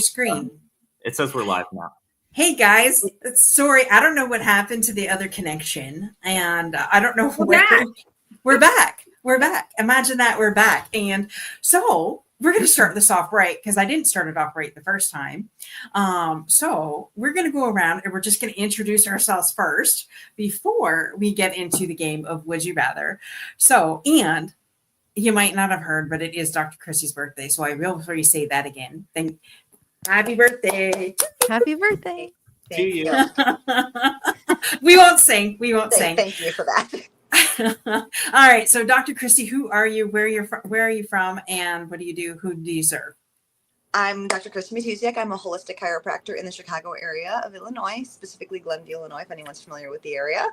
Screen. It says we're live now. Hey guys, sorry, I don't know what happened to the other connection, and I don't know where we're back. We're back. Imagine that, we're back. And so we're going to start this off right, because I didn't start it off right the first time. So we're going to go around and we're just going to introduce ourselves first before we get into the game of Would You Rather. So, and you might not have heard, but it is Dr. Christie's birthday. So I will say that again. Happy birthday. Happy birthday. To you. We won't sing. We won't sing. Thank you for that. All right. So Dr. Christie, who are you? Where are you from? And what do you do? Who do you serve? I'm Dr. Christy Matusiak. I'm a holistic chiropractor in the Chicago area of Illinois, specifically Glenview, Illinois, if anyone's familiar with the area.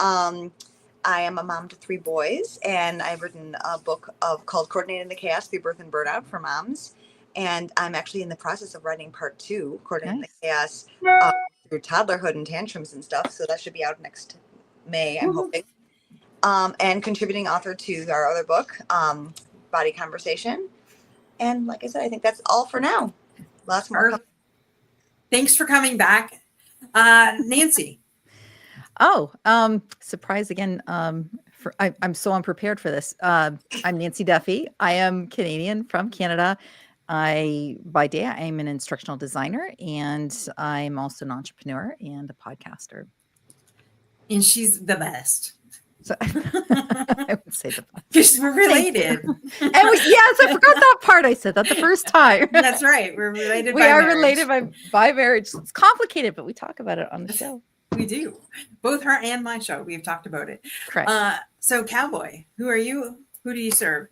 I am a mom to 3 boys, and I've written a book called Coordinating the Chaos Through Birth and Burnout for moms. And I'm actually in the process of writing part 2, Coordinating the Chaos through toddlerhood and tantrums and stuff. So that should be out next May, I'm hoping. And contributing author to our other book, Body Conversation. And like I said, I think that's all for now. Lots more. Thanks for coming back. Nancy. Surprise again. I'm so unprepared for this. I'm Nancy Duffy. I am Canadian from Canada. By day, I am an instructional designer, and I'm also an entrepreneur and a podcaster. And she's the best. So I would say the best. Because we're related. Yes, I forgot that part. I said that the first time. That's right. We're related we by are marriage. related by marriage. It's complicated, but we talk about it on the show. We do. Both her and my show. We've talked about it. Correct. So Cowboy, who are you? Who do you serve?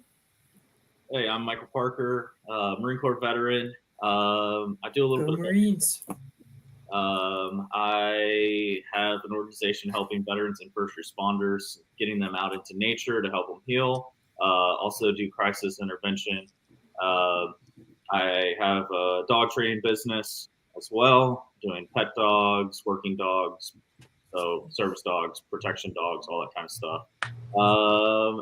Hey, I'm Michael Parker, Marine Corps veteran. I do a little bit of Marines. I have an organization helping veterans and first responders, getting them out into nature to help them heal. Also do crisis intervention. I have a dog training business as well, doing pet dogs, working dogs, so service dogs, protection dogs, all that kind of stuff.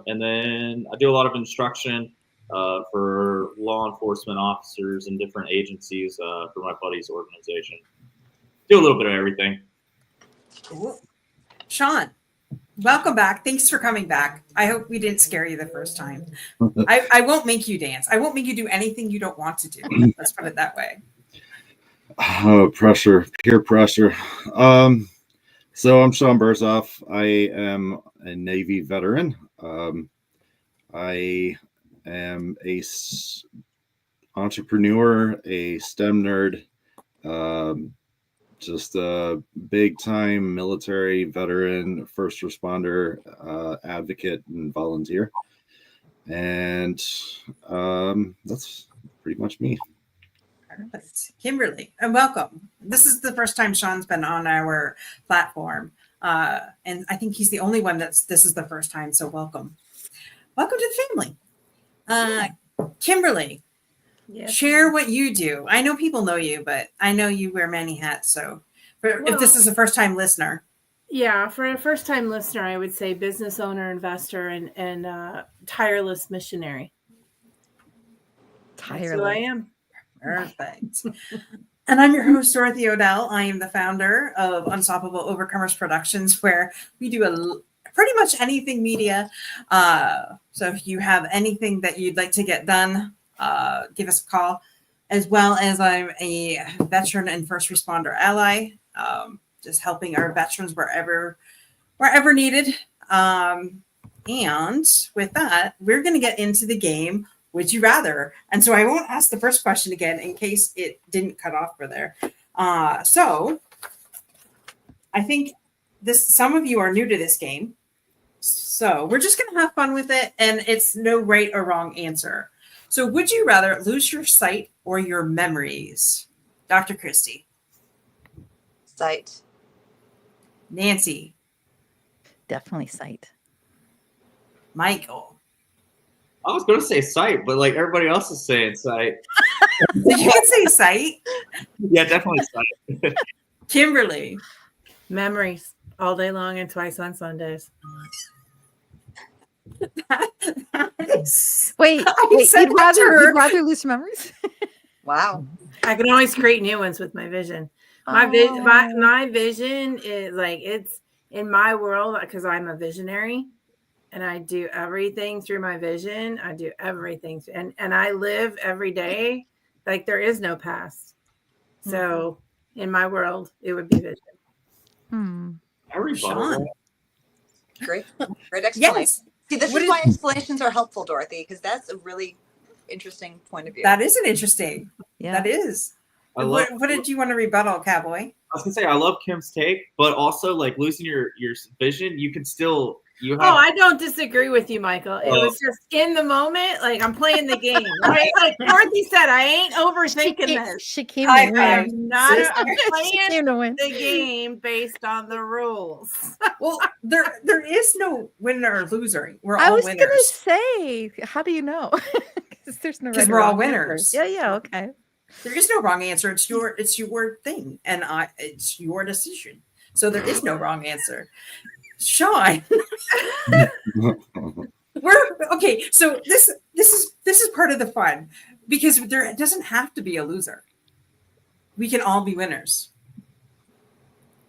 And then I do a lot of instruction for law enforcement officers and different agencies for my buddy's organization. Do a little bit of everything. Cool. Sean, welcome back. Thanks for coming back. I hope we didn't scare you the first time. I won't make you dance. I won't make you do anything you don't want to do. Let's put it that way. Pressure, peer pressure. So I'm Sean Berzoff. I am a Navy veteran. I am a entrepreneur, a STEM nerd, just a big time military veteran, first responder, advocate, and volunteer. And that's pretty much me. Perfect. Kimberly, and welcome. This is the first time Sean's been on our platform. And I think he's the only one this is the first time. So welcome. Welcome to the family. Kimberly, yes. Share what you do. I know people know you, but I know you wear many hats. So if this is a first time listener. Yeah, for a first time listener, I would say business owner, investor, and tireless missionary. Tireless. That's who I am. Perfect. And I'm your host, Dorothy Odell. I am the founder of Unstoppable Overcomers Productions, where we do pretty much anything media. So if you have anything that you'd like to get done, give us a call. As well as I'm a veteran and first responder ally, just helping our veterans wherever needed. And with that, we're going to get into the game. Would you rather? And so I won't ask the first question again in case it didn't cut off for there. So I think some of you are new to this game. So we're just going to have fun with it. And it's no right or wrong answer. So would you rather lose your sight or your memories? Dr. Christie. Sight. Nancy. Definitely sight. Michael. I was going to say sight, but like everybody else is saying sight. Did you say sight? Yeah, definitely sight. Kimberly. Memories all day long and twice on Sundays. Wait, you'd rather lose memories? Wow. I can always create new ones with my vision. My vision is like, it's in my world, because I'm a visionary and I do everything through my vision. I do everything and I live every day like there is no past. So in my world, it would be vision. I rebuttal Sean. that. Great explanation. Yes, See, this What is is- why explanations are helpful, Dorothy, because that's a really interesting point of view. that is an interesting. Yeah. That is. I love. What did you want to rebuttal, Cowboy? I was gonna say I love Kim's take, but also like losing your vision, you can still you have. Oh, I don't disagree with you, Michael. It was just in the moment, like I'm playing the game, right? Like Dorothy said, I ain't overthinking this. She came High to five. win. I'm not. Sister. I'm She playing came to win. the game based on the rules. Well, there is no winner or loser. We're I all was winners. gonna say, how do you know? Because there's no right 'Cause or we're all wrong answer. winners. Yeah, okay. There is no wrong answer. It's your thing, and it's your decision. So there is no wrong answer. Sean, we're okay. So this is part of the fun because there doesn't have to be a loser. We can all be winners.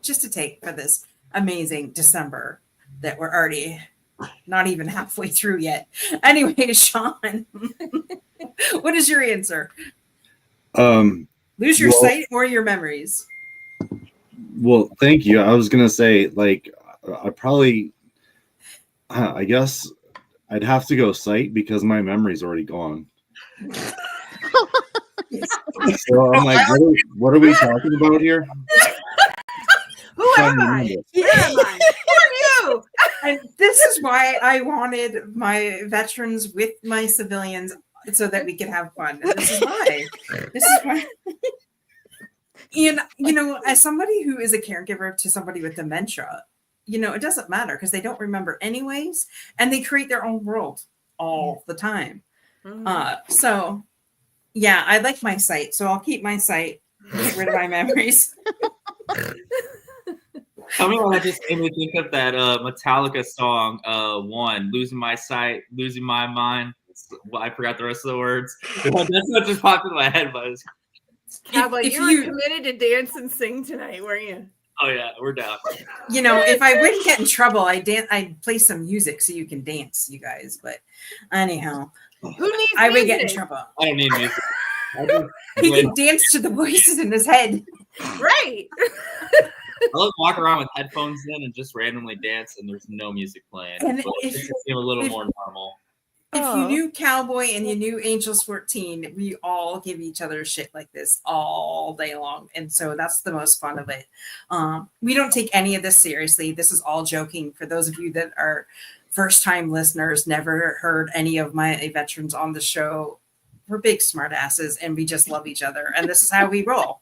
Just a take for this amazing December that we're already not even halfway through yet. Anyway, Sean, what is your answer? Lose your Well- sight or your memories? Well, thank you. I was gonna say, like, I guess I'd have to go sight because my memory's already gone. So I'm like, what are we talking about here? Who Trying am to I? remember. Where am I? Who are you? And this is why I wanted my veterans with my civilians so that we could have fun. And this is why. This is why. And, as somebody who is a caregiver to somebody with dementia, it doesn't matter because they don't remember anyways. And they create their own world all the time. So, yeah, I like my sight. So I'll keep my sight, get rid of my memories. Tell me what I just made me think of that Metallica song, one, Losing My Sight, Losing My Mind. I forgot the rest of the words. That's what just popped in my head, but Cowboy, if you were you- committed to dance and sing tonight, weren't you? oh yeah, we're down. If I wouldn't get in trouble, I'd play some music so you can dance, you guys. But anyhow, Who needs I would get in music? trouble. I don't need music. I just- He can dance to the voices in his head. Right. I love to walk around with headphones in and just randomly dance, and there's no music playing. And But if- it just seem a little if- more normal. If you Oh. knew Cowboy and you knew Angels 14, we all give each other shit like this all day long. And so that's the most fun of it. We don't take any of this seriously. This is all joking. For those of you that are first time listeners, never heard any of my veterans on the show, we're big smart asses and we just love each other. And this is how we roll.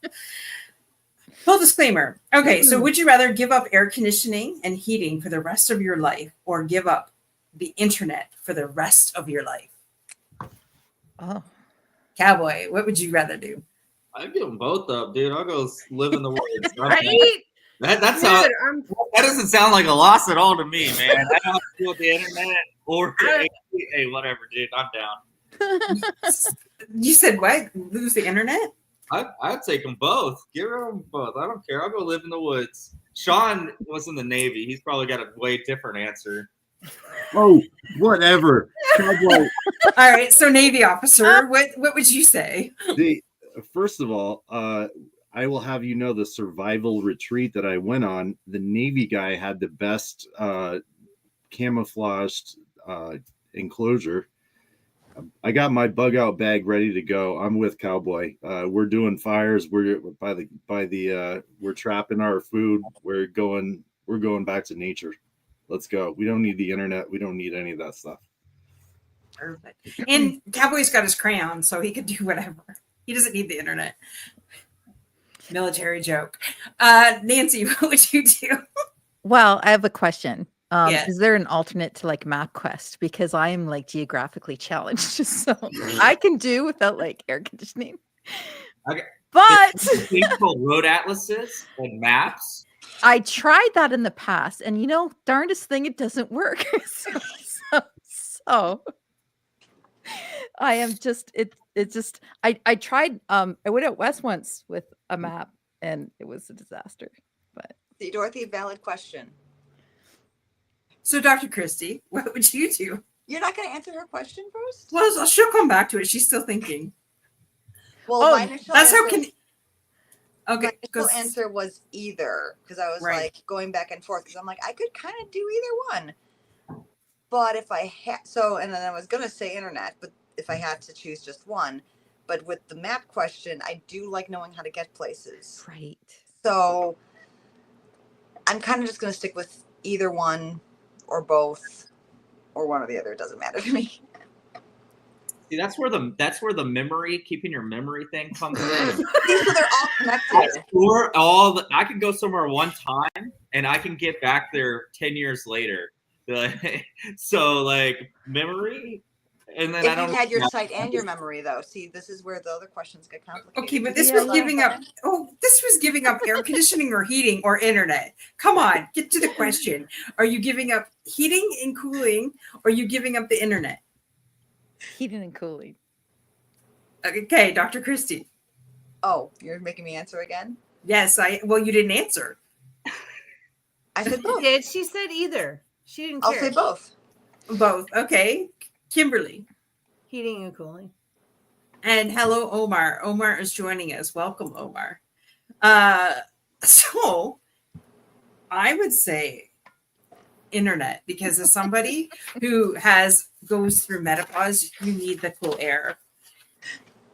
Full disclaimer. Okay, so would you rather give up air conditioning and heating for the rest of your life or give up the internet for the rest of your life? Oh, Cowboy, what would you rather do? I'd give them both up, dude. I'll go live in the woods. Right? That sounds. Dude, I'm That doesn't sound like a loss at all to me, man. I don't have to deal with the internet or I- hey, whatever, dude. I'm down. You said what? Lose the internet? I'd take them both. Give them both. I don't care. I'll go live in the woods. Sean was in the Navy. He's probably got a way different answer. Oh, whatever. Cowboy. All right, so Navy officer, what would you say? First of all, I will have you know the survival retreat that I went on. The Navy guy had the best camouflaged enclosure. I got my bug out bag ready to go. I'm with Cowboy. We're doing fires. We're we're trapping our food. We're going back to nature. Let's go. We don't need the internet. We don't need any of that stuff. Perfect. And Cowboy's got his crayon, so he could do whatever. He doesn't need the internet. Military joke. Nancy, what would you do? well, I have a question. Yeah. Is there an alternate to like MapQuest? Because I am like geographically challenged, so I can do without like air conditioning. Okay. But People road atlases and maps. I tried that in the past, and darndest thing, it doesn't work. so I am just it's just I tried I went out west once with a map and it was a disaster. But See, Dorothy, valid question. So, Dr. Christie, what would you do? You're not going to answer her question first? Well, she'll come back to it. She's still thinking. Well, Oh, my initial That's how answer, can. Okay, my initial 'cause- answer was either, because I was Right. like going back and forth because I'm like, I could kind of do either one. But if I had, and then I was going to say internet, but if I had to choose just one. But with the map question, I do like knowing how to get places. right. So I'm kind of just going to stick with either one or both or one or the other. It doesn't matter to me. See, that's where the memory, keeping your memory thing comes in. These are they're all I connected. store I can go somewhere one time and I can get back there 10 years later. So like memory, and then I If don't you had your know. sight and your memory, though, see, this is where the other questions get complicated. Okay, but this Yeah, was yeah. giving up. Oh, this was giving up air conditioning or heating or internet. Come on, get to the question. Are you giving up heating and cooling, or are you giving up the internet? Heating and cooling. Okay, Dr. Christie. Oh, you're making me answer again? Yes, Well, you didn't answer. I said She both. did. She said either. She didn't I'll care. say both. Both. Okay, Kimberly. Heating and cooling. And hello, Omar. Omar is joining us. Welcome, Omar. So I would say internet, because as somebody who goes through menopause, you need the cool air.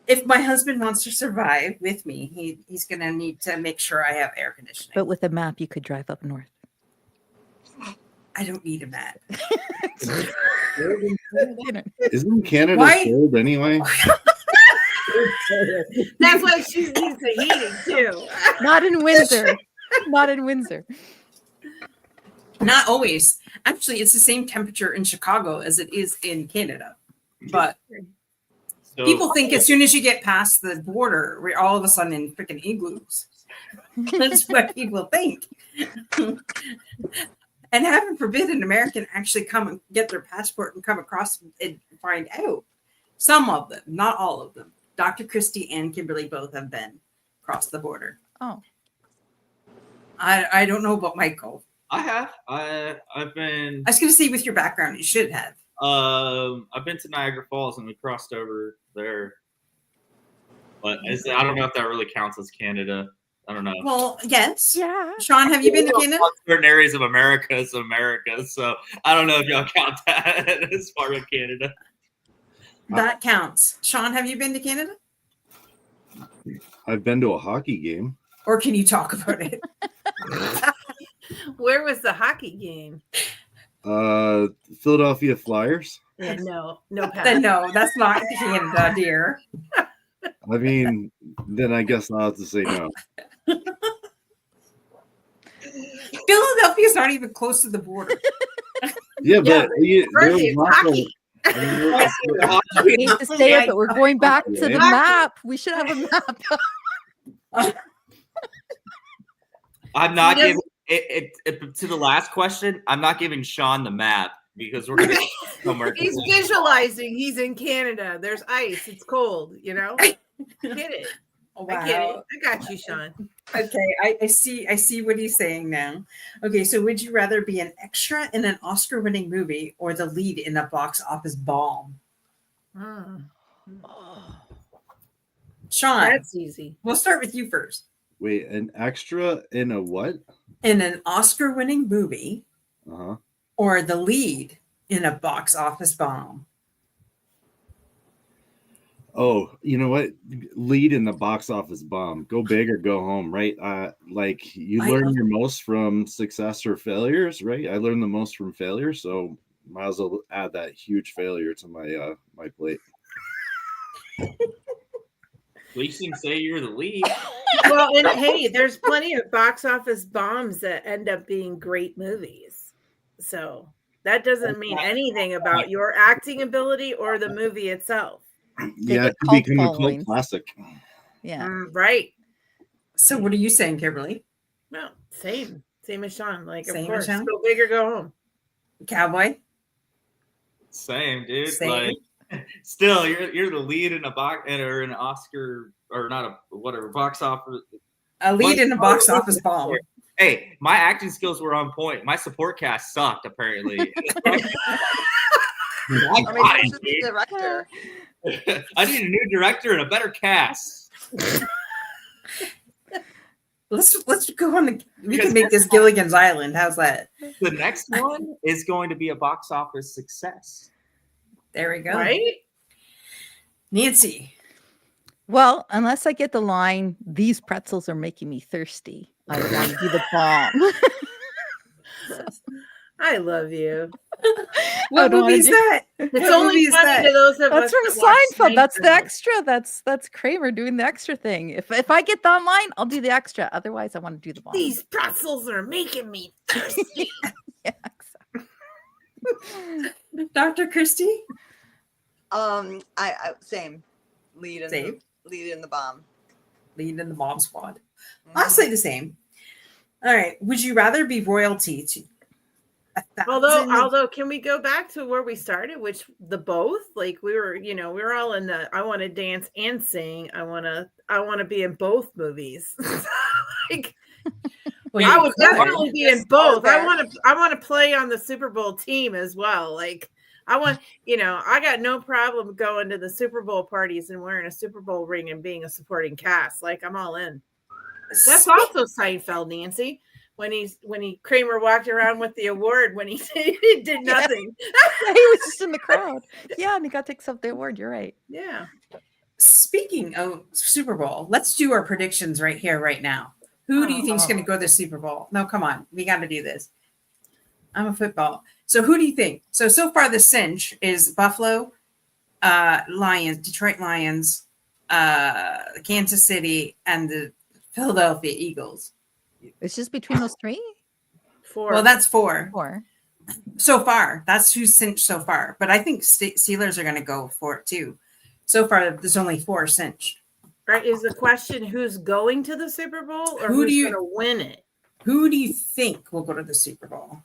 If my husband wants to survive with me, he's going to need to make sure I have air conditioning. But with a map you could drive up north. I don't need a map. You know. Isn't Canada Why- cold anyway? That's why she needs the heating too. Not in Windsor. Not in Windsor. Not always. Actually, it's the same temperature in Chicago as it is in Canada. But So, people think as soon as you get past the border, we're all of a sudden in freaking igloos. That's what people think. And heaven forbid an American actually come and get their passport and come across and find out. Some of them, not all of them. Dr. Christie and Kimberly both have been across the border. Oh. I don't know about Michael. I have. I've been I was going to say with your background, you should have. I've been to Niagara Falls and we crossed over there. But I don't know if that really counts as Canada. I don't know. Well, yes. Yeah. Sean, have you been to Canada? Certain areas of America is America, so I don't know if y'all count that as part of Canada. That counts. Sean, have you been to Canada? I've been to a hockey game. Or can you talk about it? Where was the hockey game? Philadelphia Flyers. Yeah, no pass. Then no, that's not Canada, dear. I mean, then I guess I'll have to say no. Philadelphia's not even close to the border. Yeah, Yeah, but there First, was it's lots of- hockey. I mean, there was- I hate to say it, but we're going back to the Yeah. map. We should have a map. I'm not He giving it to the last question. I'm not giving Sean the map because we're gonna go somewhere. He's visualizing. He's in Canada. There's ice. It's cold. You know. Get it. Oh, I get it. I got you, Sean. Okay, I see what he's saying now. Okay, so would you rather be an extra in an Oscar-winning movie or the lead in a box office bomb? Mm, Sean, that's easy. we'll start with you first. Wait, an extra in a what? In an Oscar-winning movie Uh-huh. or the lead in a box office bomb? Oh, you know what? Lead in the box office bomb. Go big or go home, right? Like you I- learn your most from success or failures, right? I learned the most from failure, so might as well add that huge failure to my my plate. At least you can say you're the lead. Well, and hey, there's plenty of box office bombs that end up being great movies. So that doesn't mean anything about your acting ability or the movie itself. Yeah, get it could cult become a cult followings. classic. Yeah. Right. So what are you saying, Kimberly? No, same as Sean. Like, Same as of course, Sean? go big or go home. Cowboy? Same, dude. Same. Like Still, you're the lead in a box or an Oscar or not a whatever box office. A lead in a box office bomb. Hey, my acting skills were on point. My support cast sucked apparently. Or maybe I it's just the director. need a new director and a better cast. Let's go on. We can make this Gilligan's Island. How's that? The next one is going to be a box office success. There we go. Right? Nancy. Well, unless I get the line, "These pretzels are making me thirsty," I would want to do the bomb. I love you. What don't wanna movie is do- that? It's What only movie is funny that? to those of That's us from that watch Seinfeld. That's the Seinfeld. extra. That's Kramer doing the extra thing. If I get that line, I'll do the extra. Otherwise, I want to do the bomb. These pretzels are making me thirsty. Yeah, exactly. Dr. Christie? I same lead in Same. lead in the bomb. Lead in the bomb squad. Mhm. I'll say the same. All right. Would you rather be royalty to Although, can we go back to where we started, which the both? Like we were all in the. I want to dance and sing. I want to be in both movies. Like Well, I you would could. definitely be in both. I want to play on the Super Bowl team as well. Like I want, I got no problem going to the Super Bowl parties and wearing a Super Bowl ring and being a supporting cast. Like I'm all in. That's also Seinfeld, Nancy. When Kramer walked around with the award when he did nothing. Yeah, he was just in the crowd. Yeah, and he got to accept the award. You're right. Yeah. Speaking of Super Bowl, let's do our predictions right here, right now. Who do you think is going to go to the Super Bowl? No, come on. We got to do this. I'm a football. So who do you think? So far the cinch is Buffalo, Lions, Detroit Lions, Kansas City, and the Philadelphia Eagles. It's just between those three. 4. Well, that's 4 Or so far. That's who's cinched so far. But I think Steelers are going to go for it too. So far, there's only 4 cinched. Right? Is the question who's going to the Super Bowl or Who who's do you- going to win it? Who do you think will go to the Super Bowl?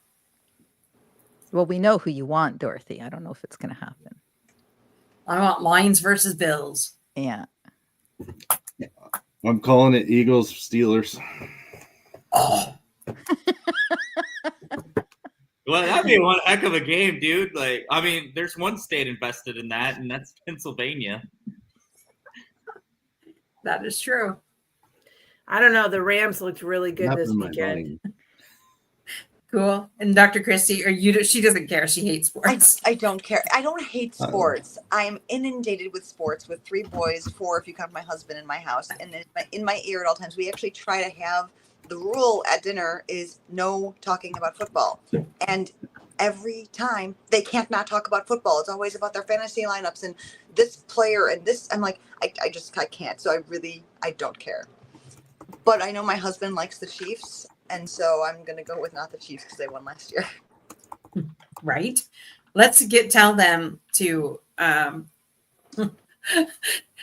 well, we know who you want, Dorothy. I don't know if it's going to happen. I want Lions versus Bills. Yeah. I'm calling it Eagles Steelers. Oh, Well, that'd be one heck of a game, dude. Like, I mean, there's one state invested in that, and that's Pennsylvania. that is true. I don't know. The Rams looked really good this Happened in my weekend. mind. Cool. And Dr. Christie, she doesn't care. She hates sports. I don't care. I don't hate sports. I am inundated with sports with 3 boys, 4 if you count my husband in my house, and in my ear at all times. We actually try to have the rule at dinner is no talking about football, and every time they can't not talk about football. It's always about their fantasy lineups and this player and this. I'm like, I can't. So I don't care. But I know my husband likes the Chiefs, and so I'm gonna go with not the Chiefs because they won last year. Right? Let's tell them to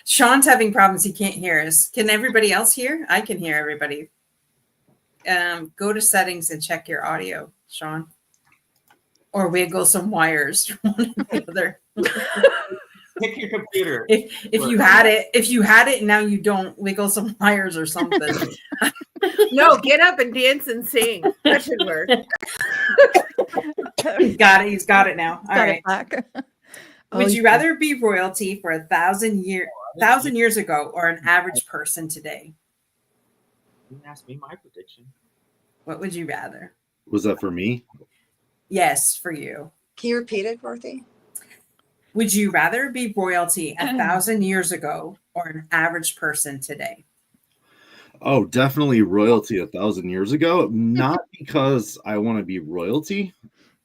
Sean's having problems. He can't hear us. Can everybody else hear? I can hear everybody. Go to settings and check your audio, Sean. Or wiggle some wires from one or the other. Pick your computer. If you had it and now you don't, wiggle some wires or something. No, get up and dance and sing. That should work. He's got it. He's got it now. All Got right. it back. Would you rather be royalty for 1,000 years ago or an average person today? You didn't ask me my prediction. What would you rather? Was that for me? Yes, for you. Can you repeat it, Dorothy? Would you rather be royalty 1,000 years ago or an average person today? Oh, definitely royalty 1,000 years ago. Not because I want to be royalty,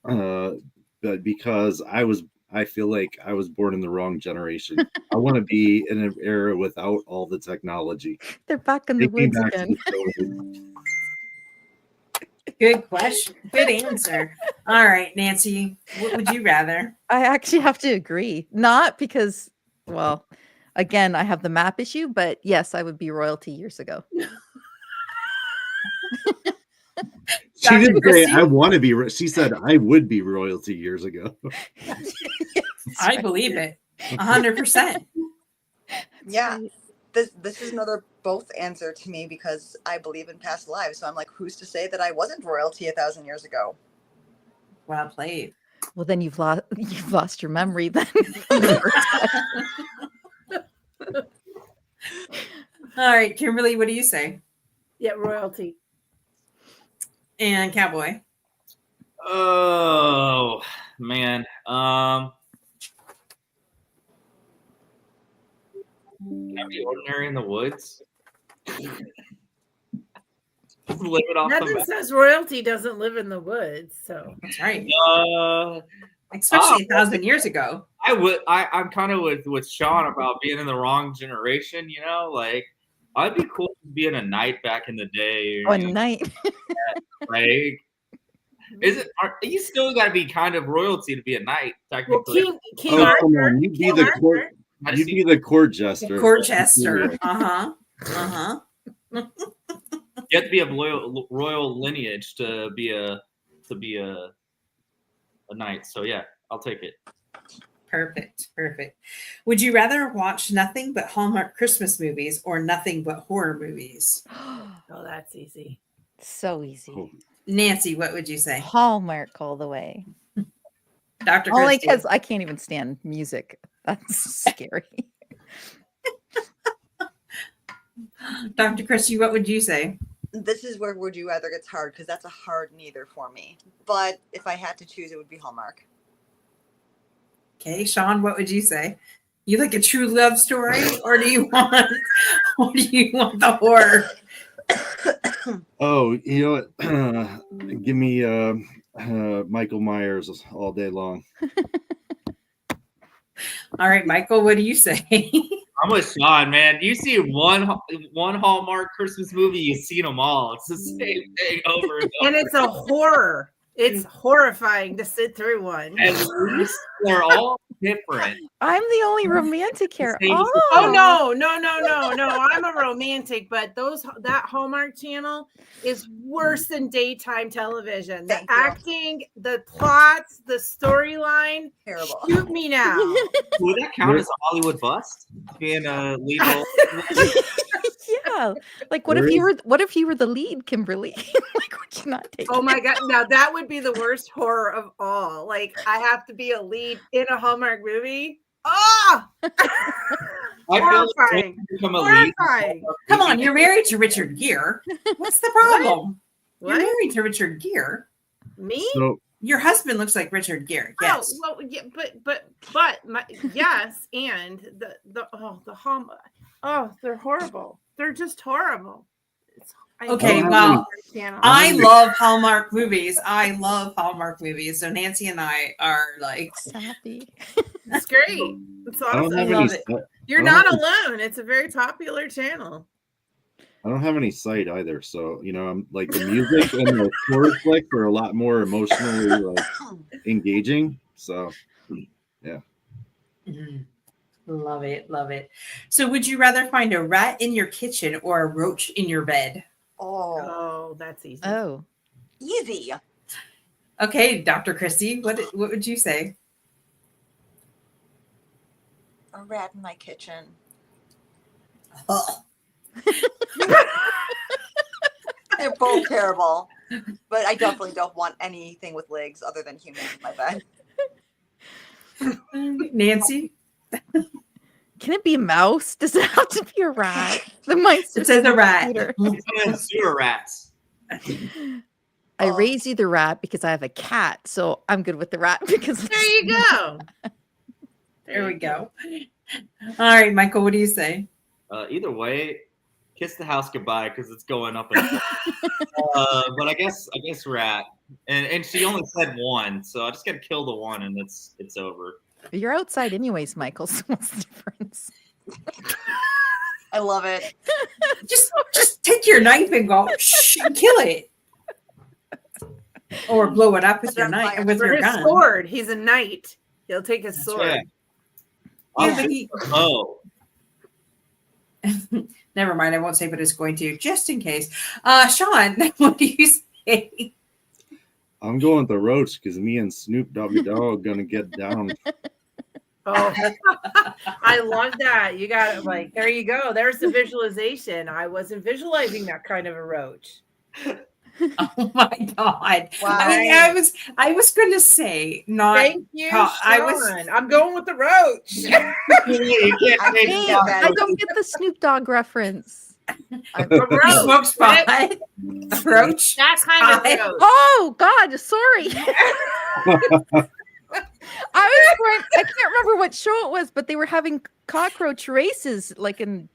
but because I feel like I was born in the wrong generation. I want to be in an era without all the technology. They're back in the Take me woods back to again. the stone. Good question. Good answer. All right, Nancy, what would you rather? I actually have to agree. Not because, well, again, I have the map issue, but yes, I would be royalty years ago. She Dr. didn't say Christie? I want to be. She said I would be royalty years ago. I believe it. 100%. Yeah. Great. This is another both answer to me because I believe in past lives. So I'm like, who's to say that I wasn't royalty 1,000 years ago? Well played. Well, then you've lost your memory then. From the first one. All right, Kimberly, what do you say? Yeah, royalty. And Cowboy. Oh man. Can I be ordinary in the woods? Live it off Nothing the says royalty doesn't live in the woods. So That's right. map. Especially 1,000 years ago. I'm kind of with Sean about being in the wrong generation, like I'd be cool being a knight back in the day. One night. Like, you still got to be kind of royalty to be a knight, well, technically. King Oh, Arthur. come on. You'd be King the Arthur. court. You'd be the court jester. Corchester. Uh-huh. Uh-huh. You have to be of royal lineage to be a knight. So yeah, I'll take it. Perfect. Perfect. Would you rather watch nothing but Hallmark Christmas movies or nothing but horror movies? Oh, that's easy. So easy. Cool. Nancy, what would you say? Hallmark all the way. Dr. Only Christie. because I can't even stand music. That's scary. Dr. Christie, what would you say? This is where would you rather gets hard because that's a hard neither for me. But if I had to choose, it would be Hallmark. Okay, Sean, what would you say? You like a true love story, or do you want the horror? Oh, you know what? Give me Michael Myers all day long. All right, Michael, what do you say? I'm with Sean, man. You see one Hallmark Christmas movie, you've seen them all. It's the same thing over and over. And it's a horror. It's horrifying to sit through one. At least they're all different. I'm the only romantic here. Same as Oh no! I'm a romantic, but that Hallmark Channel is worse than daytime television. The Thank you. acting, the plots, the storyline. Terrible. Shoot me now. Would that count as a Hollywood bust? Being a lead role? Yeah. Like what if you were the lead, Kimberly? Like would you not take Oh it? my god! Now that would be the worst horror of all. Like I have to be a lead in a Hallmark movie. Ah! I feel like Horrifying. when you become a lead. Horrifying. Come on, you're married to Richard Gere. What's the problem? What? You're married to Richard Gere. Me? So Your husband looks like Richard Gere. Yes. Oh, well, yeah, but yes, and the Hallmark. Oh, they're horrible. They're just horrible. Okay, well, I love Hallmark movies. I love Hallmark movies. So Nancy and I are like, Happy. It's great. It's I don't awesome. have love any. it. You're I don't not have- alone. It's a very popular channel. I don't have any sight either, so I'm like the music and the horror flicks are a lot more emotionally like engaging. So mhm. Love it. Love it. So would you rather find a rat in your kitchen or a roach in your bed? Oh, Oh, that's easy. Oh. easy. Okay, Dr. Christie, what would you say? A rat in my kitchen. They're both terrible. But I definitely don't want anything with legs other than human in my bed. Nancy? Can it be a mouse? Does it have to be a rat? The mice. It says a rat. Computer. Sewer rats. I Oh. raise you the rat because I have a cat, so I'm good with the rat because There you go. There we go. All right, Michael, what do you say? Either way, kiss the house goodbye because it's going up and but I guess rat. And she only said one, so I just gotta kill the one and it's over. You're outside anyways, Michael. So what's the difference? I love it. Just take your knife and go shh, and kill it. Or blow it up with your knife with For your his gun. sword. He's a knight. He'll take his That's sword. right. Yeah, I'll but shoot he- the bow. Never mind, I won't say what it's going to, just in case. Sean, what do you say? I'm going with the roach because me and Snoop Doggy Dogg gonna get down. Oh, I love that. You got it. Like, there you go. There's the visualization. I wasn't visualizing that kind of a roach. Oh my god! Wow. I was going to say not. Thank you, I was- Sean. I'm going with the roach. You can't I say hate dog. that. I don't get the Snoop Dogg reference. A You roach. smoked spot. Roach. That kind of I- roach. Oh God, sorry. I can't remember what show it was, but they were having cockroach races, like in.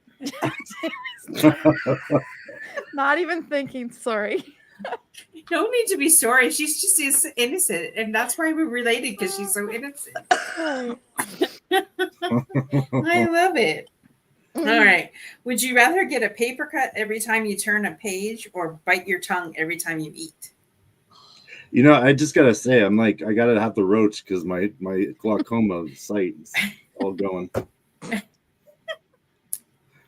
Not even thinking. Sorry. No need to be sorry. She's just innocent, and that's why we're related because she's so innocent. I love it. All right. Would you rather get a paper cut every time you turn a page, or bite your tongue every time you eat? You know, I just gotta say, I'm like, I gotta have the roach because my glaucoma sight is all going.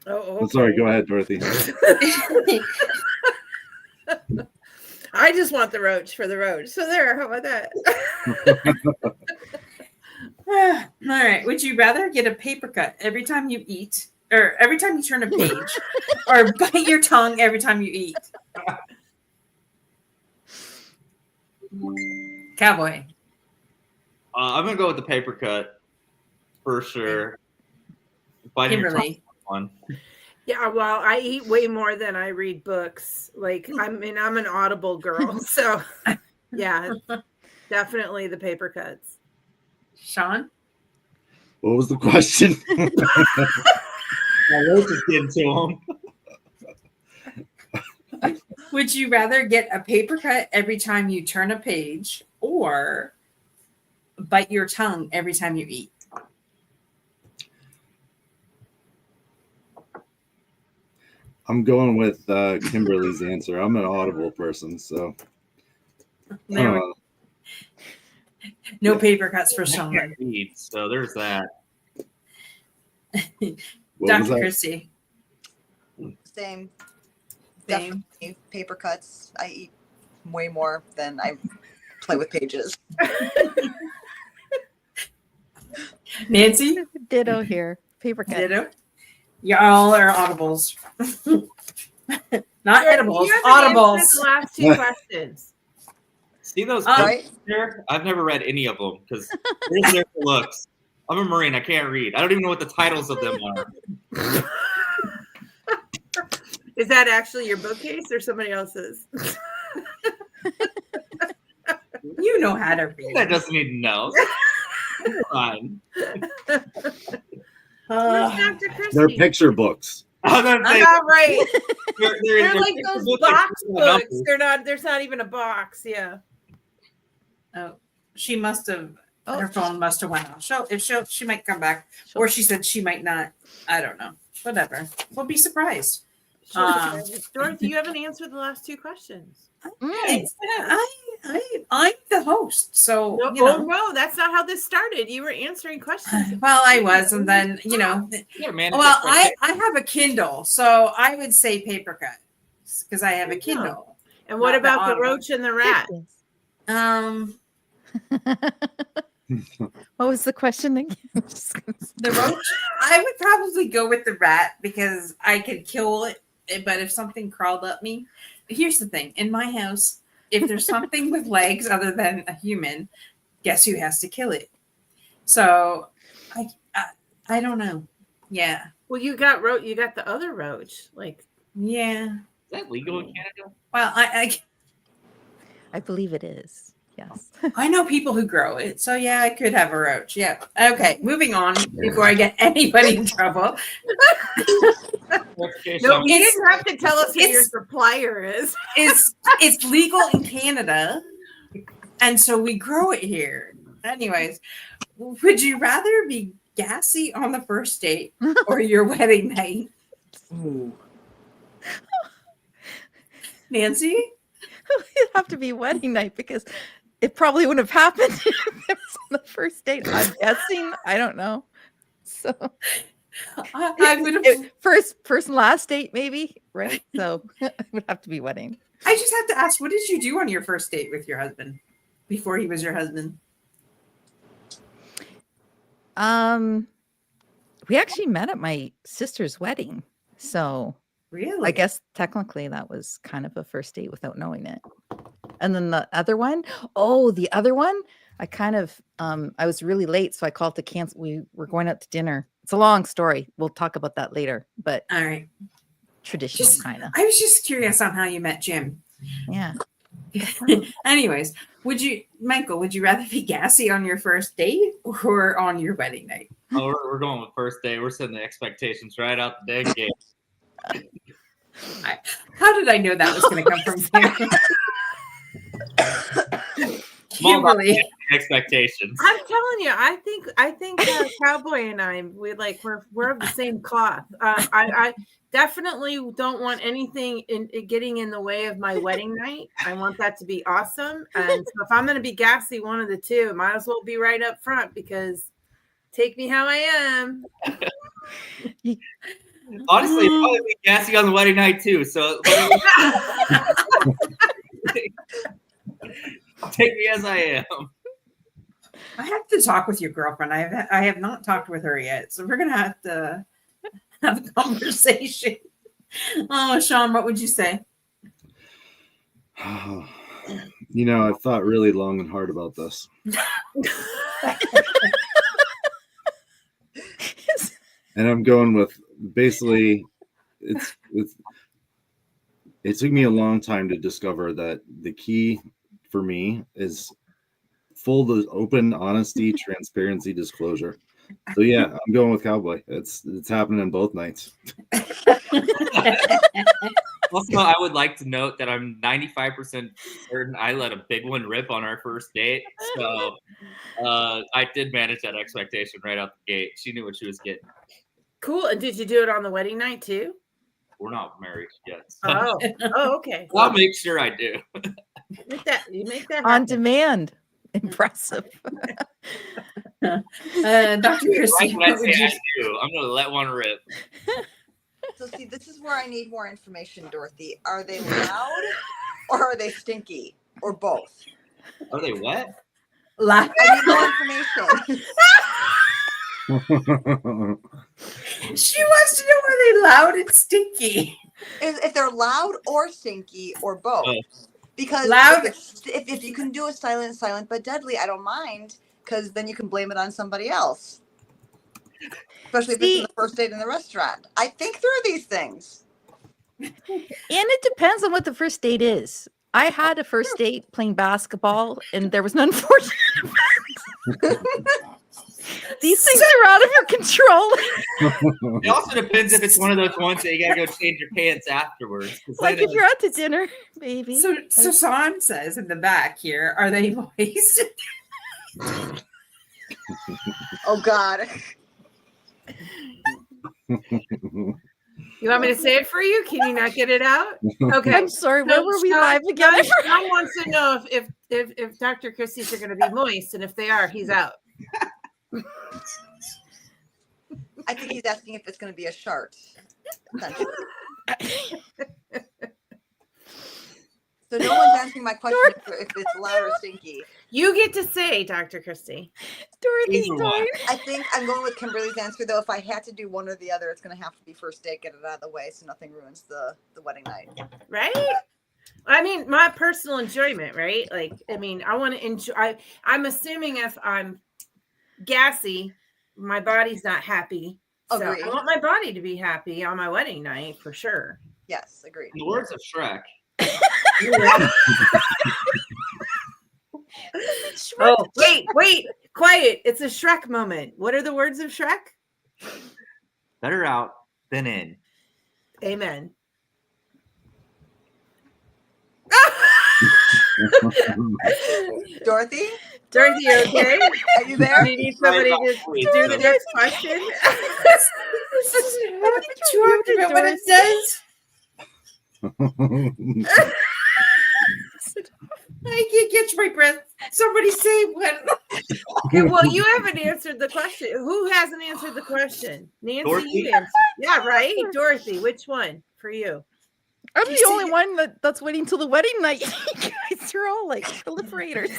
Oh, I'm sorry. okay. Go ahead, Dorothy. I just want the roach for the roach. So there, how about that? All right. Would you rather get a paper cut every time you eat, or every time you turn a page, or bite your tongue every time you eat? Cowboy. I'm gonna go with the paper cut for sure. Biting your tongue is Kimberly. fun. Yeah, well, I eat way more than I read books. Like, I'm an Audible girl. So, yeah, definitely the paper cuts. Sean. What was the question? My roach is getting to him. Would you rather get a paper cut every time you turn a page, or bite your tongue every time you eat? I'm going with Kimberly's answer. I'm an Audible person, so There we- uh, No paper cuts for I Sean. can't read, so there's that. what was Dr. that? Christie. Same. Same. Definitely paper cuts. I eat way more than I play with pages. Nancy. Ditto here. Paper cut. Ditto. Y'all are audibles. Not edibles, You haven't audibles. answered the last two questions. See those Um, books Right? there? I've never read any of them because there's their looks. I'm a Marine. I can't read. I don't even know what the titles of them are. Is that actually your bookcase or somebody else's? You know how to read. That doesn't even know. Come on. Where's Dr. Christie? They're picture books. I was gonna I'm say, not right. They're like picture those books, box like, numbers. books. They're not. There's not even a box. Yeah. Oh, she must have. Oh, Her phone must have went off. She might come back, or she said she might not. I don't know. Whatever. We'll be surprised. Dorothy, you haven't answered the last two questions. It's, I'm the host, so No, you know. oh no, that's not how this started. You were answering questions. Well, I was, and then you know. Yeah, man, Well, I have a Kindle, so I would say paper cut because I have a There you go. Kindle. And what Not the about the Audible. roach and the rat? What was the question again? The roach. I would probably go with the rat because I could kill it. But if something crawled up me, here's the thing: in my house, if there's something with legs other than a human, guess who has to kill it? So, I don't know. Yeah, Well, you got the other roach. Like, yeah. Is that legal in Canada? Well, I believe it is. Yes. I know people who grow it, so yeah, I could have a roach. Yeah. Okay, moving on before I get anybody in trouble. no, you didn't have to tell us who your it's- supplier is. It's legal in Canada, and so we grow it here. Anyways, would you rather be gassy on the first date or your wedding night? Nancy? It'd have to be wedding night because it probably wouldn't have happened if it was on the first date. I'm guessing. I don't know. So I would have. first and last date, maybe, right? So it would have to be wedding. I just have to ask, what did you do on your first date with your husband before he was your husband? We actually met at my sister's wedding. So Really? I guess technically that was kind of a first date without knowing it. And then the other one, I kind of I was really late, so I called to cancel. We were going out to dinner. It's a long story. We'll talk about that later, but All right. traditional Just, kind of. I was just curious on how you met Jim. Yeah. Anyways, Michael, would you rather be gassy on your first date or on your wedding night? Oh, we're going with first day. We're setting the expectations right out the dang gate. How did I know that was going to come from Kim? Kimberly. Expectations. I'm telling you, I think Cowboy and I, we're of the same cloth. I definitely don't want anything in getting in the way of my wedding night. I want that to be awesome. And so if I'm going to be gassy, one of the two, it might as well be right up front because take me how I am. Honestly, probably be gassy on the wedding night too. So take me as I am. I have to talk with your girlfriend. I have not talked with her yet, so we're gonna have to have a conversation. Oh, Sean, what would you say? You know, I've thought really long and hard about this. And I'm going with basically it took me a long time to discover that the key for me is full open honesty, transparency, disclosure. So yeah, I'm going with Cowboy. It's happening both nights. Also, I would like to note that I'm 95% certain I let a big one rip on our first date. So I did manage that expectation right out the gate. She knew what she was getting. Cool. And did you do it on the wedding night too? We're not married yet. So Oh, okay. I'll make sure I do. You make that On happen. demand. Impressive. Dr. Right Christie, when I what would say you I do, I'm going to let one rip. So see, this is where I need more information, Dorothy. Are they loud or are they stinky or both? Are they wet? laugh? I need more information. She wants to know are they loud and stinky? If they're loud or stinky or both. Because Loud- if you can do a silent but deadly, I don't mind because then you can blame it on somebody else. Especially if it's in the first date in the restaurant. I think through these things. And it depends on what the first date is. I had a first date playing basketball, and there was an unfortunate event. These things are out of your control. It also depends if it's one of those ones that you got to go change your pants afterwards. 'Cause Like then if you're out to dinner, baby. So Sean says in the back here, are they moist? Oh God. You want me to say it for you? Can you not get it out? Okay. I'm sorry. Where were we Sean- live again? Sean wants to know if Dr. Christie's are going to be moist, and if they are, he's out. I think he's asking if it's going to be a shart. essentially. So no one's answering my question if it's loud or stinky. You get to say, Dr. Christie. Dorothy's Either one. dying. I think I'm going with Kimberly's answer though. If I had to do one or the other, it's going to have to be first date, get it out of the way so nothing ruins the wedding night. Right? I mean, my personal enjoyment, right? Like, I mean, I want to enjoy. I'm assuming if I'm gassy, my body's not happy. So Agreed. I want my body to be happy on my wedding night for sure. Yes, agreed. In the words of Shrek, Oh, wait, quiet. It's a Shrek moment. What are the words of Shrek? better out than in. Amen. Dorothy, Dorothy, you okay? are you there? Do you need somebody to do the next question? This is what it says. I can't catch my breath. Somebody say when. Okay, well, you haven't answered the question. Who hasn't answered the question? Nancy, Dorothy. you answered. Yeah, right? Dorothy, which one for you? I'm You the see- only one that's waiting till the wedding night. You guys are all like proliferators.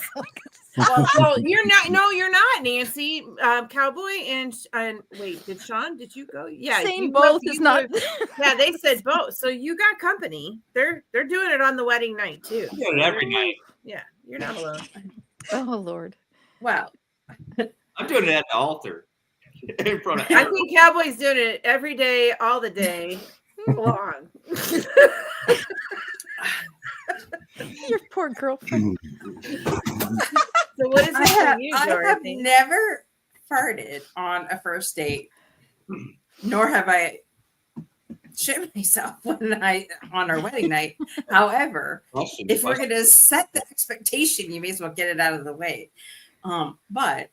Well, you're not. No, you're not, Nancy. Cowboy and wait, did Sean? Did you go? Yeah, Saying you both you is not. Yeah, they said both. So you got company. They're doing it on the wedding night too. We do it every night. Yeah, you're not alone. Oh Lord. Well, I'm doing it at the altar in front of. I think Cowboy's doing it every day, all the day long. Your poor girlfriend. So what is I it for have, you, I have Dorothy? never farted on a first date, nor have I shit myself on our wedding night. However, if we're going to set the expectation, you may as well get it out of the way. But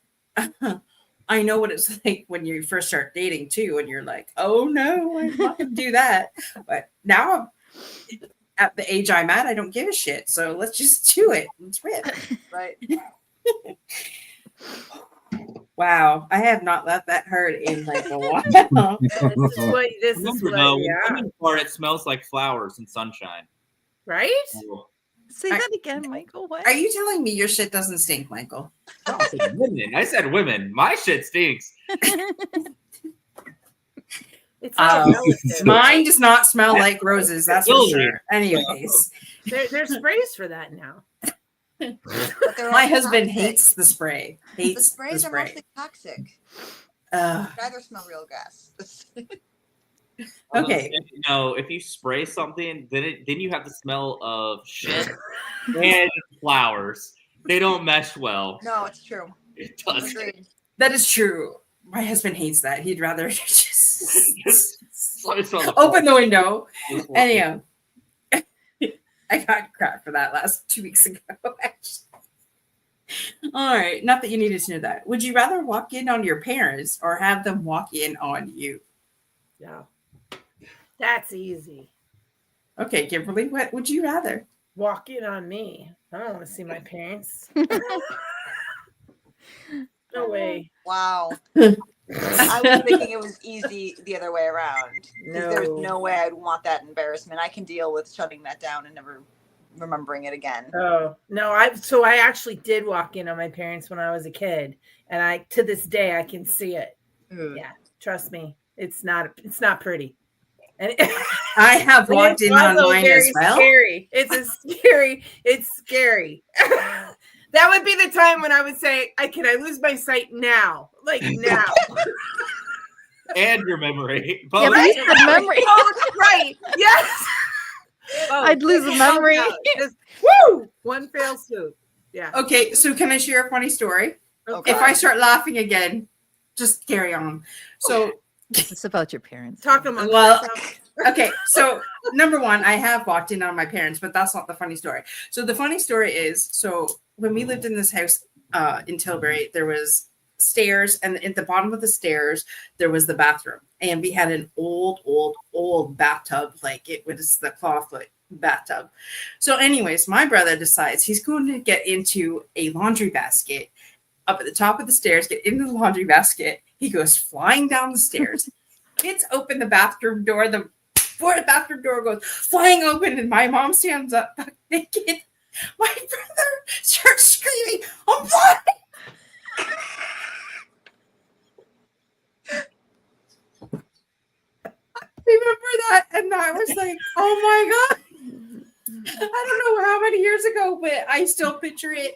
I know what it's like when you first start dating too, and you're like, "Oh no, I'm not going to do that." But now, at the age I'm at, I don't give a shit. So let's just do it. Let's rip. Right. Wow, I have not let that hurt in like a while. This is Remember what, though, when yeah. women fart, it smells like flowers and sunshine. Right? Say that again, Michael. What? Are you telling me your shit doesn't stink, Michael? I said women. I said women. My shit stinks. It's all relative. Mine does not smell like roses. That's for Really? sure. Anyways, There's sprays for that now. But they're my also husband toxic. hates the spray. The Hates the sprays are spray. mostly toxic. Ugh. I'd rather smell real gas. Okay. If you spray something, then you have the smell of shit and flowers. They don't mesh well. No, it's true. It does. Agreed. That is true. My husband hates that. He'd rather just I smell the open the window. flowers. Anyhow, I got crap for that last 2 weeks ago. Actually. All right. Not that you needed to know that. Would you rather walk in on your parents or have them walk in on you? Yeah. That's easy. Okay, Kimberly, what would you rather? Walk in on me. I don't want to see my parents. No way. Wow. I was thinking it was easy the other way around. 'Cause there's no way I'd want that embarrassment. I can deal with shutting that down and never remembering it again. Oh no, I actually did walk in on my parents when I was a kid, and I to this day I can see it. Yeah, trust me, it's not pretty. And I have walked in on also mine very as well. Scary. It's scary. That would be the time when I would say, "Can I lose my sight now? Like now?" And your memory. Yeah, but you said memory. Oh, right. Yes. Oh, I'd lose a memory. Just, woo! One fell swoop. Yeah. Okay, so can I share a funny story? Okay. If I start laughing again, just carry on. So, This is about your parents. Talk amongst Well, yourselves. okay, so number one, I have walked in on my parents, but that's not the funny story. So the funny story is, so when we lived in this house in Tilbury, there was stairs, and at the bottom of the stairs there was the bathroom, and we had an old bathtub, like it was the clawfoot bathtub. So anyways, my brother decides he's going to get into a laundry basket up at the top of the stairs, get into the laundry basket. He goes flying down the stairs, gets open the bathroom door, the bathroom door goes flying open, and my mom stands up buck naked. My brother starts screaming, "I'm blind!" Remember that, and I was like, "Oh my god!" I don't know how many years ago, but I still picture it.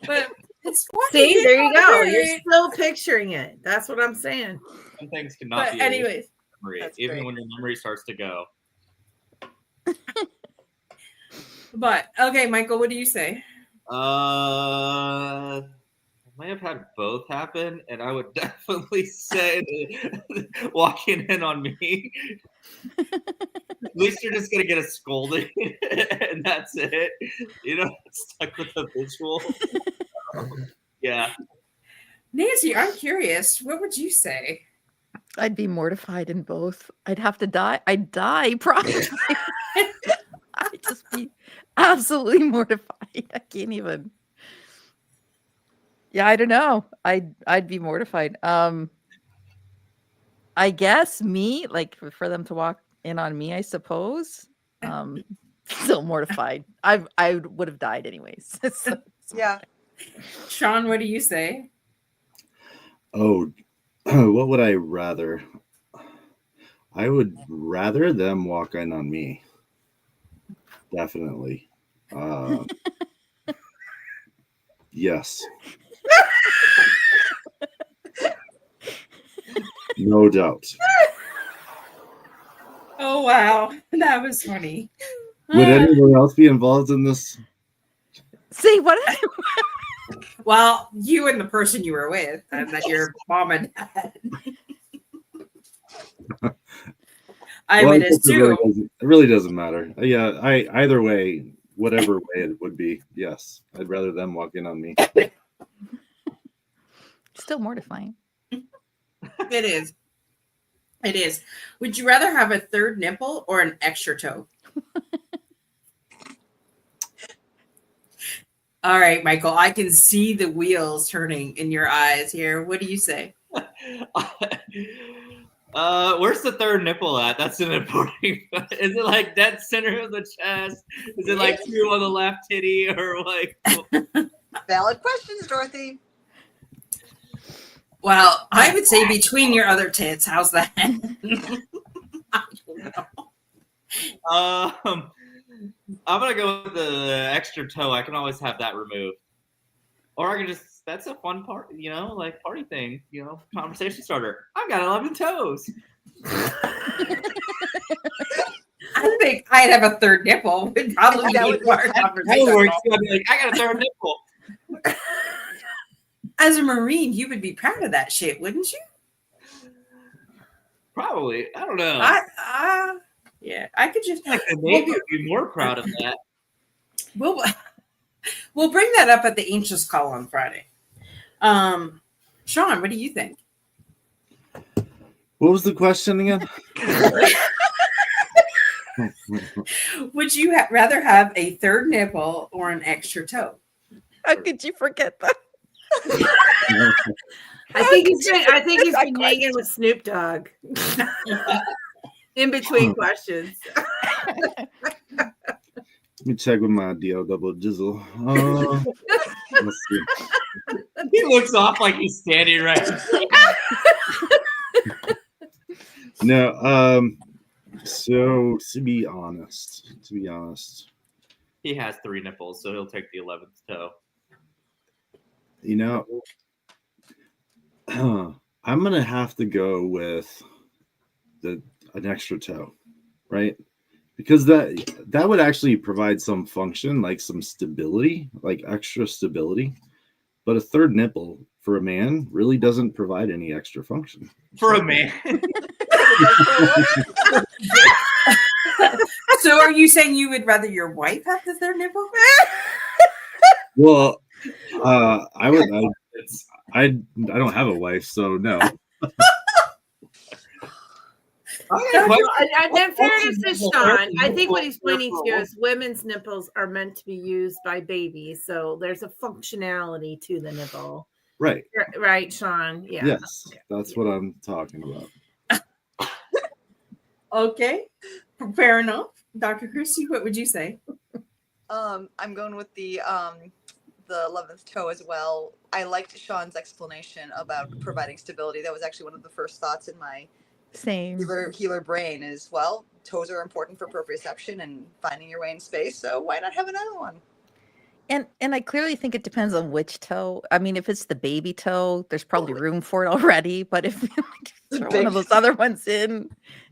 But it's See, there you go. You're You're still picturing it. That's what I'm saying. Some things cannot But be anyways, memory, That's even great. when your memory starts to go. but okay, Michael, what do you say? I might have had both happen, and I would definitely say walking in on me. At least you're just gonna get a scolding, and that's it. You know, stuck with the visual. Yeah, Nancy, I'm curious. What would you say? I'd be mortified in both. I'd have to die. I'd die probably. I'd just be absolutely mortified. I can't even. Yeah, I don't know. I'd be mortified. I guess me, like for them to walk in on me, I suppose. Still mortified. I would have died anyways. So, Yeah. Sean, what do you say? Oh, what would I rather? I would rather them walk in on me. Definitely. Yes. No doubt. Oh wow, that was funny. Would anyone else be involved in this? See what? Well, you and the person you were with, and that your mom and dad. I Well, would guess assume. it really doesn't matter. Yeah, either way, whatever way it would be, yes, I'd rather them walk in on me. Still mortifying. It is. It is. Would you rather have a third nipple or an extra toe? All right, Michael, I can see the wheels turning in your eyes here. What do you say? Where's the third nipple at? That's an important. Is it like dead center of the chest? Is it like 2 on the left titty, or like? Valid questions, Dorothy. Well, I would say between your other tits. How's that? I don't know. I'm gonna go with the extra toe. I can always have that removed, or I can just. That's a fun part, like party thing, conversation starter. I've got 11 toes. I think I'd have a third nipple. Would probably That be would- more That conversation. works. I'd be like, I got a third nipple. As a Marine, you would be proud of that shit, wouldn't you? Probably. I don't know. Yeah, I could just. Like the Navy would be more proud of that. We'll bring that up at the Anxious Call on Friday. Sean, what do you think? What was the question again? Would you rather have a third nipple or an extra toe? How could you forget that? I think he's been That hanging with Snoop Dogg in between questions. Let me check with my DL double jizzle. Let's see. He looks off like he's standing right. No, so to be honest, He has 3 nipples, so he'll take the 11th toe. I'm gonna have to go with an extra toe, right? Because that would actually provide some function, like some stability, like extra stability. But a third nipple for a man really doesn't provide any extra function. For a man. So are you saying you would rather your wife have the third nipple? Well, I don't have a wife, so no. In fairness to Sean, I think what he's pointing to is women's nipples are meant to be used by babies, so there's a functionality to the nipple. Right. Right, Sean? Yeah. Yes, that's what I'm talking about. Okay, fair enough. Dr. Christie, what would you say? I'm going with the 11th toe as well. I liked Sean's explanation about providing stability. That was actually one of the first thoughts in my Same. healer brain is, well, toes are important for proprioception and finding your way in space, so why not have another one? And I clearly think it depends on which toe. I mean, if it's the baby toe, there's probably room for it already. But if you throw one of those other ones in,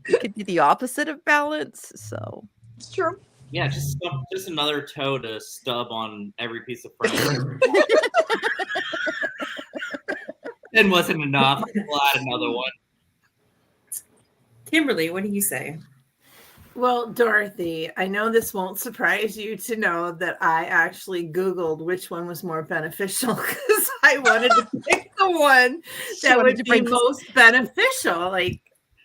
it could be the opposite of balance. So It's true. Yeah, just another toe to stub on every piece of furniture. It wasn't enough. We'll add another one. Kimberly, what do you say? Well, Dorothy, I know this won't surprise you to know that I actually Googled which one was more beneficial because I wanted to pick the one that wanted would to be bring this- most beneficial. Like,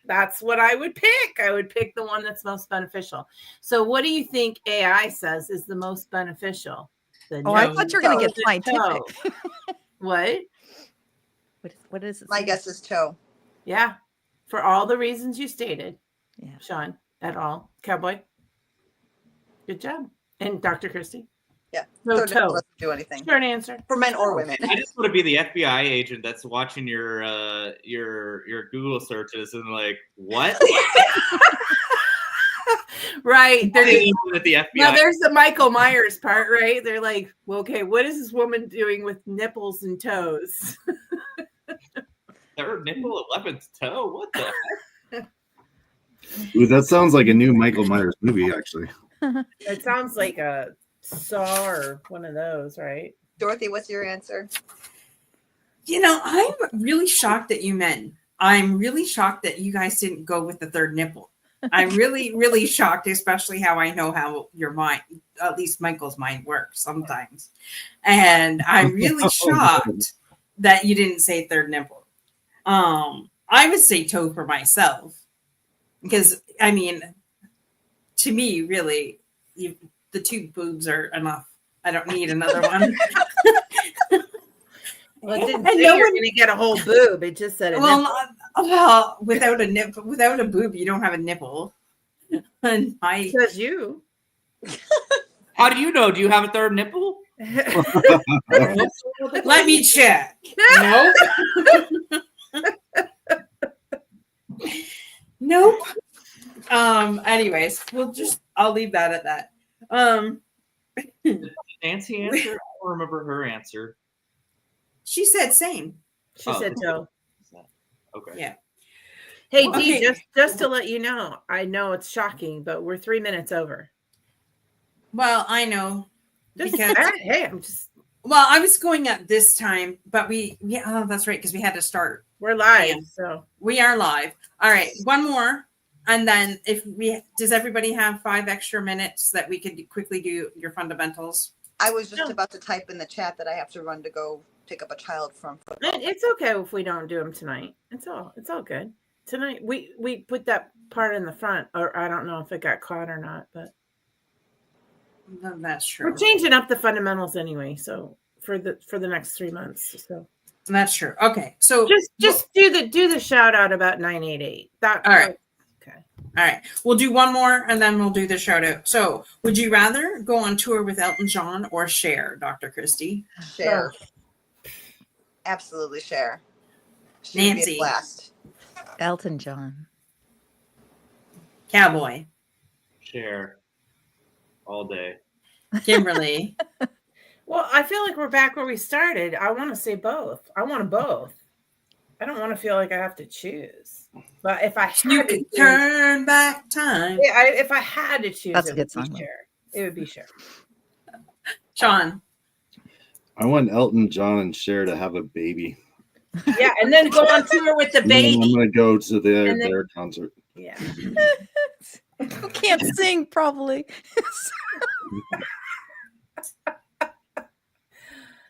that's what I would pick. I would pick the one that's most beneficial. So, what do you think AI says is the most beneficial? I thought you were going to get The scientific. toe. What? What is it? My guess is toe. Yeah, for all the reasons you stated, Yeah. Sean, at all. Cowboy, good job. And Dr. Christie. Yeah, No Third nipple toe. doesn't do anything Short answer. for men or women. I just want to be the FBI agent that's watching your Google searches and like, what? Right. They're just, At the FBI. now there's the Michael Myers part, right? They're like, well, okay, what is this woman doing with nipples and toes? Third nipple, 11th toe. What the heck? Ooh, that sounds like a new Michael Myers movie, actually. It sounds like a Saw or one of those, right? Dorothy, what's your answer? You know, I'm really shocked at you men. I'm really shocked that you guys didn't go with the third nipple. I'm really, really shocked, especially how I know how your mind, at least Michael's mind works sometimes. And I'm really shocked that you didn't say third nipple. I would say toe for myself. Because, I mean, to me, really, the two boobs are enough. I don't need another one. Well, it didn't And say no you're one- going to get a whole boob. It just said a Well, nipple. well, without a boob, you don't have a nipple. And It says you. How do you know? Do you have a third nipple? let me check. Nope. Nope. Anyways, I'll leave that at that. Nancy answer? I don't remember her answer. She said same. She Oh. said toe. Okay. Yeah. Hey, Okay. Dee, just to let you know, I know it's shocking, but we're 3 minutes over. Well, I know. Just, Because hey, I'm just, well, I was going at this time, but that's right, because we had to start. we're live. Yeah. So We are live. All right, one more. And then does everybody have 5 extra minutes that we could quickly do your fundamentals? I was just No. about to type in the chat that I have to run to go pick up a child from football. it's okay if we don't do them tonight. It's all good. Tonight we put that part in the front, or I don't know if it got caught or not, but No, that's true. we're changing up the fundamentals anyway. So for the next 3 months. So That's true. Okay, so just do the shout out about 988. That All right. Okay. all right, we'll do one more and then we'll do the shout out. So, would you rather go on tour with Elton John or Cher, Dr. Christie? Share. Absolutely share. She would be Nancy. a blast. Elton John. Cowboy, Share all day. Kimberly, Well, I feel like we're back where we started. I want to say both. I want both. I don't want to feel like I have to choose. But if I had you to could choose, turn back time. if I had to choose, That's a it good would be song, though. Cher. It would be Cher. Sean, I want Elton John and Cher to have a baby. Yeah, and then go on tour with the And then I'm baby. going to go to And then- their concert. Yeah. Can't sing probably.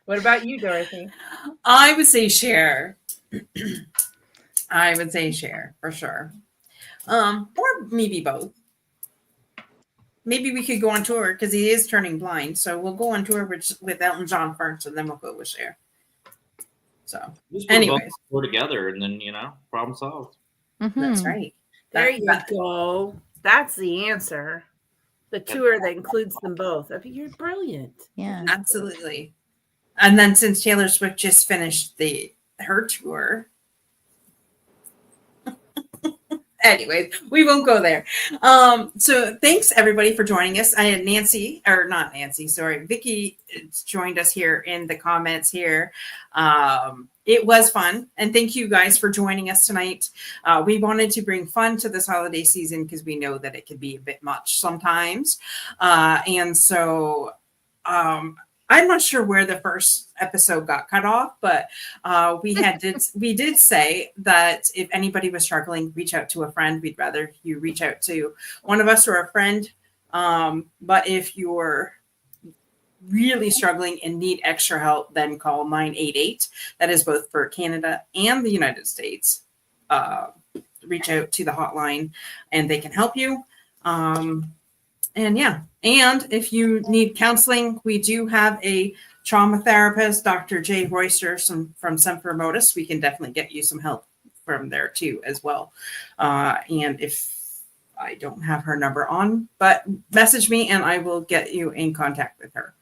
What about you, Dorothy? I would say Cher. I would say Cher for sure. Or maybe both. Maybe we could go on tour because he is turning blind. So we'll go on tour with Elton John first, and then we'll go with Cher. So Just put them both anyways, on tour together, and then problem solved. that's Mhm. right. There That- you that- go. That's the answer. The tour that includes them both. I mean, you're brilliant. Yeah. Absolutely. And then since Taylor Swift just finished her tour. Anyways, we won't go there. So thanks everybody for joining us. I had Vicky joined us here in the comments here. It was fun. And thank you guys for joining us tonight. We wanted to bring fun to this holiday season because we know that it can be a bit much sometimes. And so I'm not sure where the first episode got cut off, but we did say that if anybody was struggling, reach out to a friend. We'd rather you reach out to one of us or a friend. But if you're really struggling and need extra help, then call 988. That is both for Canada and the United States. Reach out to the hotline and they can help you. And if you need counseling, we do have a trauma therapist, Dr. Jay Royster from Semper Modus. We can definitely get you some help from there too as well. And if I don't have her number on, but message me and I will get you in contact with her.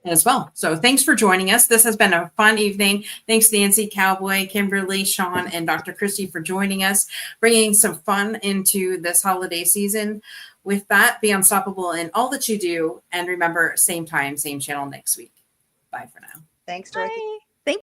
as well. So thanks for joining us. This has been a fun evening. Thanks, Nancy, Cowboy, Kimberly, Sean, and Dr. Christy for joining us, bringing some fun into this holiday season. With that, be unstoppable in all that you do. And remember, same time, same channel next week. Bye for now. Thanks, Dorothy. Bye.